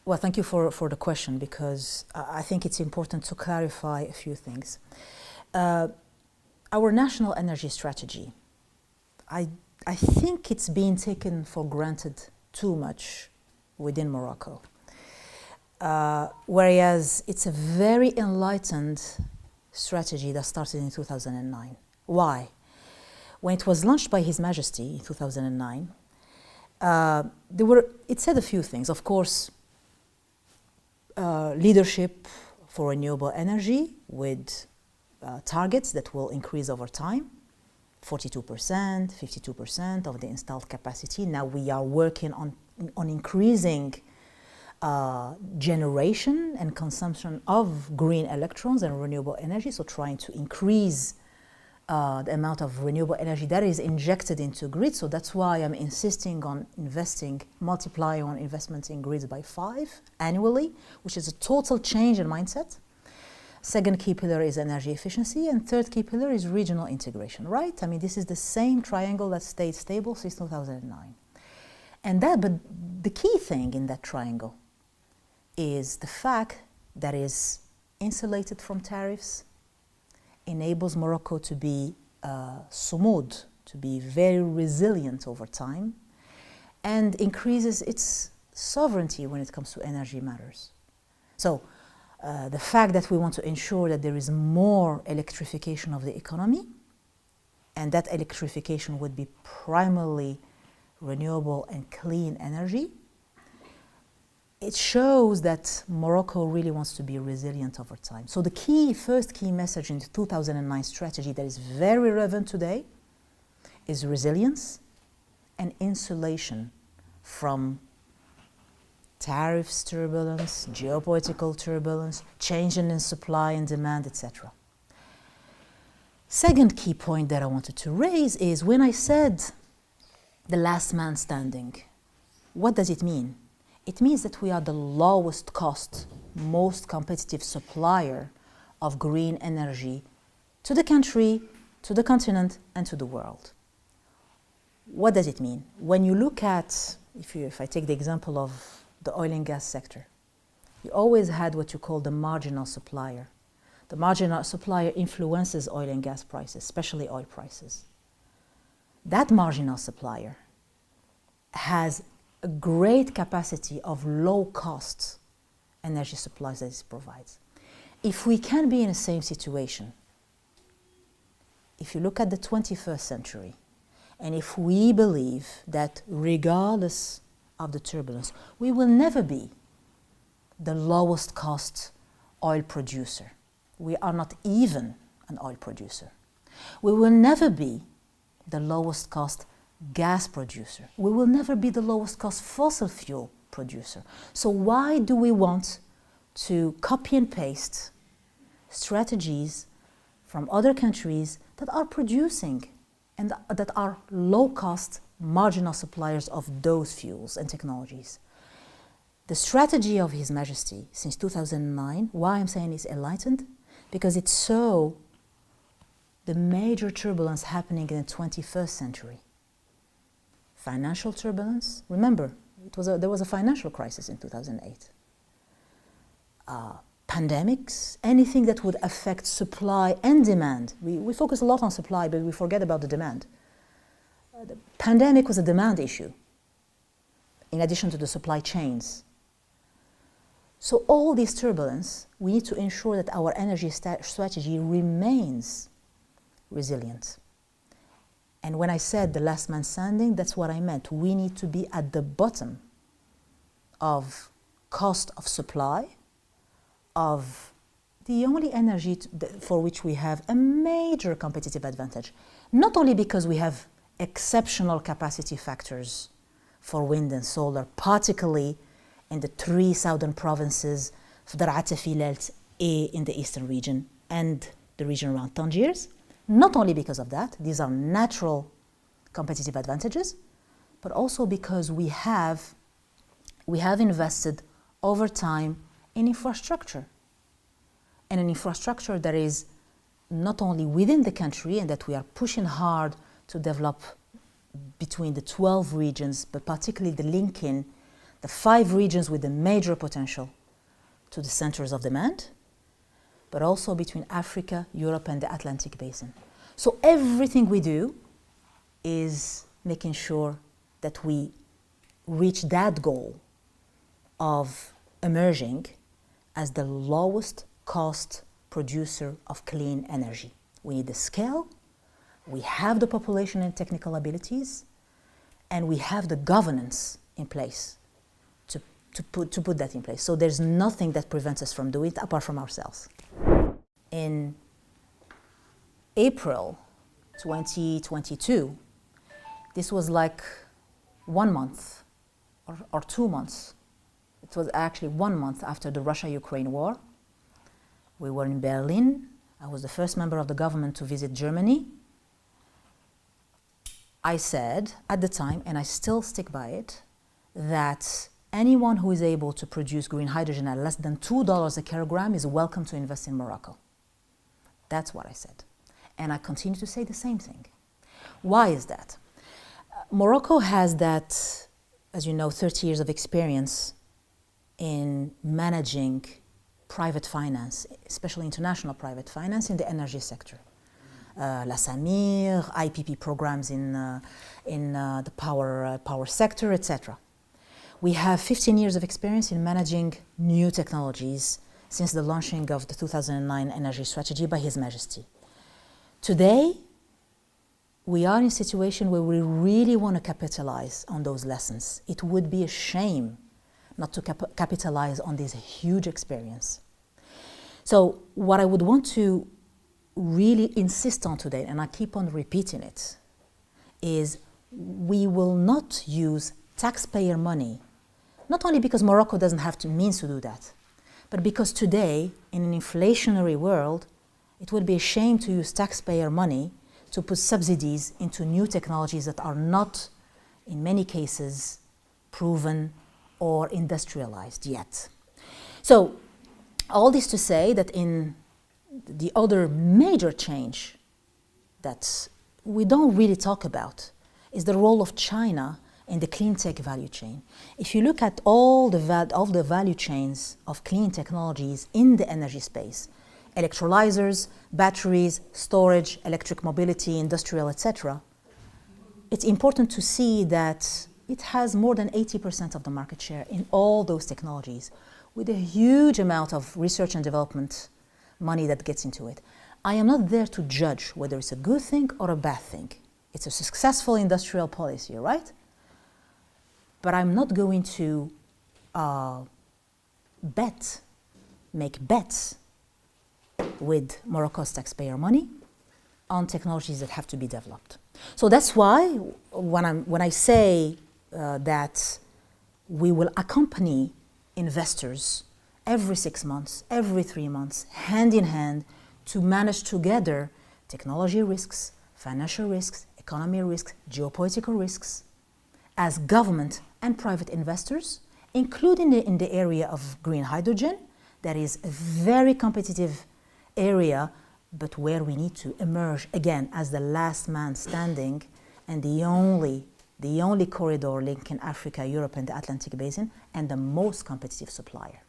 Well, thank you for the question, because I think it's important to clarify a few things. Our national energy strategy, I think it's being taken for granted too much within Morocco. Whereas it's a very enlightened strategy that started in 2009. Why? When it was launched by His Majesty in 2009, it said a few things. Of course, leadership for renewable energy with targets that will increase over time, 42%, 52% of the installed capacity. Now we are working on increasing generation and consumption of green electrons and renewable energy, so trying to increase the amount of renewable energy that is injected into grids. So that's why I'm insisting on multiplying on investment in grids by 5 annually, which is a total change in mindset. Second key pillar is energy efficiency, and third key pillar is regional integration, right? I mean, this is the same triangle that stayed stable since 2009. But the key thing in that triangle is the fact that is insulated from tariffs, enables Morocco to be sumud, to be very resilient over time, and increases its sovereignty when it comes to energy matters. So the fact that we want to ensure that there is more electrification of the economy, and that electrification would be primarily renewable and clean energy, it shows that Morocco really wants to be resilient over time. So the first key message in the 2009 strategy that is very relevant today is resilience and insulation from tariffs turbulence, geopolitical turbulence, changing in supply and demand, etc. Second key point that I wanted to raise is when I said the last man standing, what does it mean? It means that we are the lowest cost, most competitive supplier of green energy to the country, to the continent, and to the world. What does it mean? When you look at, if I take the example of the oil and gas sector, you always had what you call the marginal supplier. The marginal supplier influences oil and gas prices, especially oil prices. That marginal supplier has a great capacity of low-cost energy supplies that it provides. If we can be in the same situation, if you look at the 21st century, and if we believe that regardless of the turbulence, we will never be the lowest cost oil producer. We are not even an oil producer. We will never be the lowest cost gas producer. We will never be the lowest cost fossil fuel producer. So why do we want to copy and paste strategies from other countries that are producing and that are low-cost marginal suppliers of those fuels and technologies? The strategy of His Majesty since 2009, why I'm saying it's enlightened, because it saw the major turbulence happening in the 21st century. Financial turbulence, remember, there was a financial crisis in 2008. Pandemics, anything that would affect supply and demand. We focus a lot on supply, but we forget about the demand. The pandemic was a demand issue, in addition to the supply chains. So all this turbulence, we need to ensure that our energy strategy remains resilient. And when I said the last man standing, that's what I meant. We need to be at the bottom of cost of supply, of the only energy for which we have a major competitive advantage. Not only because we have exceptional capacity factors for wind and solar, particularly in the 3 southern provinces, Fdar Filelt in the eastern region and the region around Tangiers. Not only because of that, these are natural competitive advantages, but also because we have invested over time in infrastructure, and an infrastructure that is not only within the country and that we are pushing hard to develop between the 12 regions, but particularly the link-in the 5 regions with the major potential to the centers of demand, but also between Africa, Europe, and the Atlantic basin. So everything we do is making sure that we reach that goal of emerging as the lowest cost producer of clean energy. We need the scale, we have the population and technical abilities, and we have the governance in place to put that in place. So there's nothing that prevents us from doing it apart from ourselves. In April 2022, this was like 1 month or 2 months. It was actually 1 month after the Russia-Ukraine war. We were in Berlin. I was the first member of the government to visit Germany. I said at the time, and I still stick by it, that anyone who is able to produce green hydrogen at less than $2 a kilogram is welcome to invest in Morocco. That's what I said. And I continue to say the same thing. Why is that? Morocco has that, as you know, 30 years of experience in managing private finance, especially international private finance in the energy sector. La Samir, IPP programs in the power sector, etc. We have 15 years of experience in managing new technologies since the launching of the 2009 energy strategy by His Majesty. Today, we are in a situation where we really want to capitalize on those lessons. It would be a shame not to capitalize on this huge experience. So what I would want to really insist on today, and I keep on repeating it, is we will not use taxpayer money, not only because Morocco doesn't have the means to do that, but because today, in an inflationary world, it would be a shame to use taxpayer money to put subsidies into new technologies that are not, in many cases, proven or industrialized yet. So, all this to say that in the other major change that we don't really talk about is the role of China in the clean tech value chain. If you look at all the value chains of clean technologies in the energy space, electrolyzers, batteries, storage, electric mobility, industrial, etc., it's important to see that it has more than 80% of the market share in all those technologies, with a huge amount of research and development money that gets into it. I am not there to judge whether it's a good thing or a bad thing. It's a successful industrial policy, right? But I'm not going to make bets with Morocco's taxpayer money on technologies that have to be developed. So that's why when I say that we will accompany investors every 6 months, every 3 months, hand in hand, to manage together technology risks, financial risks, economy risks, geopolitical risks, as government and private investors, including in the area of green hydrogen. That is a very competitive area, but where we need to emerge again as the last man standing and the only corridor linking Africa, Europe, and the Atlantic basin, and the most competitive supplier.